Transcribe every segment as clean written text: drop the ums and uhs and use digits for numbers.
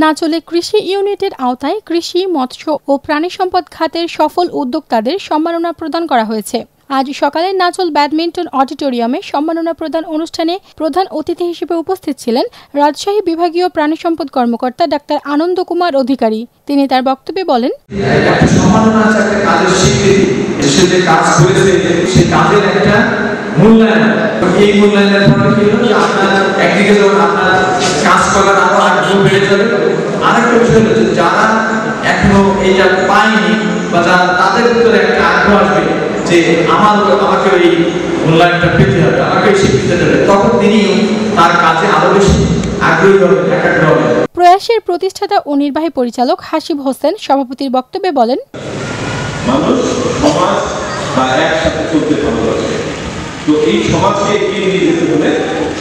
নাচলে কৃষি ইউনিটের আওতায় কৃষি, মৎস্য ও প্রাণী সম্পদ খাতের সফল উদ্যোক্তাদের সম্মাননা প্রদান করা হয়েছে। আজ সকালে নাচল ব্যাডমিন্টন অডিটোরিয়ামে সম্মাননা প্রদান অনুষ্ঠানে প্রধান অতিথি হিসেবে উপস্থিত ছিলেন রাজশাহী বিভাগীয় প্রাণী সম্পদ কর্মকর্তা ডাক্তার আনন্দ কুমার অধিকারী। তিনি তার বক্তব্যে বলেন, এই মূল্যায়নের ফলে কি হলো যে আপনার একদিকে যখন আপনার কাজ করার আরো আগ্রহ বেড়ে যাবে, আরেকটা বিষয় হচ্ছে যারা এখনো এটা পায়নি বা তাদের ভিতরে একটা আগ্রহ আসবে যে আমাকে এই মূল্যায়নটা পেতে হবে, আমাকে এই স্বীকৃতি দেবে, তখন তিনি তার কাজে আরো বেশি আগ্রহী হবে, একাগ্র হবে। প্রয়াসের প্রতিষ্ঠাতা ও নির্বাহী পরিচালক হাসিব হোসেন সভাপতির বক্তব্যে বলেন, মানুষ সমাজ বা একসাথে চলতে ভালোবাসে, তো এই সমাজকে এগিয়ে নিয়ে যেতে হলে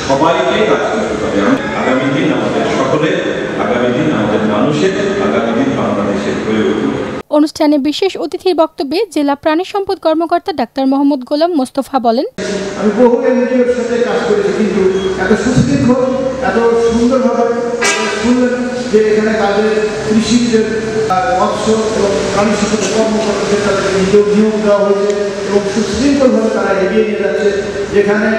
সবাইকে কাজ করতে হবে। আগামী দিন আমাদের সকলের, আগামী দিন আমাদের মানুষের, আগামী দিন বাংলাদেশের হয়ে উঠবে। অনুষ্ঠানে বিশেষ অতিথির বক্তব্যে জেলা প্রাণী সম্পদ কর্মকর্তা ডাক্তার মোহাম্মদ গোলাম মোস্তফা বলেন, আমি বহু এনজিওর সাথে কাজ করেছি, কিন্তু এত সুস্থির এত সুন্দরভাবে শুনলেন যে এখানে তাদের কৃষিদের মৎস্য এবং প্রাণী সম্পদ কর্মকর্তাদের তাদেরকে নিয়োগ দেওয়া হয়েছে এবং সুশৃঙ্খলভাবে তারা এগিয়ে নিয়ে যাচ্ছে, যেখানে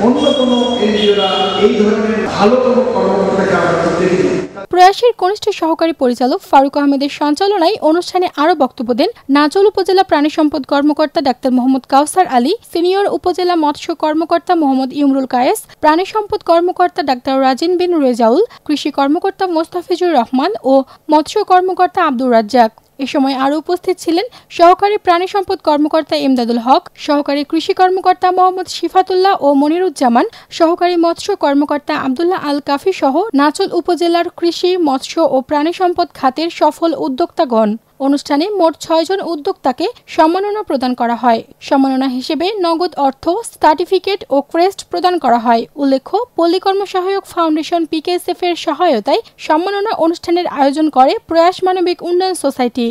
অন্য কোনো এনজিওরা এই ধরনের ভালো কোনো কর্মকর্তাকে আমরা দেখিনি। প্রয়াসের কনিষ্ঠ সহকারী পরিচালক ফারুক আহমেদের সঞ্চালনায় অনুষ্ঠানে আরও বক্তব্য দেন নাচল উপজেলা প্রাণী সম্পদ কর্মকর্তা ডাক্তার মোহাম্মদ কাউসার আলী, সিনিয়র উপজেলা মৎস্য কর্মকর্তা মোহাম্মদ ইমরুল কায়েস, প্রাণী সম্পদ কর্মকর্তা ডাক্তার রাজিন বিন রেজাউল, কৃষি কর্মকর্তা মোস্তাফিজুর রহমান ও মৎস্য কর্মকর্তা আব্দুর রাজ্জাক। এ সময় আরও উপস্থিত ছিলেন সহকারী প্রাণী সম্পদ কর্মকর্তা ইমদাদুল হক, সহকারী কৃষি কর্মকর্তা মোহাম্মদ শিফাতুল্লাহ ও মনিরুজ্জামান, সহকারী মৎস্য কর্মকর্তা আব্দুল্লাহ আল কাফি সহ নাচল উপজেলার কৃষি, মৎস্য ও প্রাণী সম্পদ খাতের সফল উদ্যোক্তাগণ। অনুষ্ঠানে মোট 6 জন উদ্যোক্তাকে সম্মাননা প্রদান করা হয়। সম্মাননা হিসেবে নগদ অর্থ, সার্টিফিকেট ও ক্রেস্ট প্রদান করা হয়। উল্লেখ্য, পল্লী কর্ম সহায়ক ফাউন্ডেশন PKSF এর সহায়তায় সম্মাননা অনুষ্ঠানের আয়োজন করে প্রয়াস মানবিক উন্নয়ন সোসাইটি।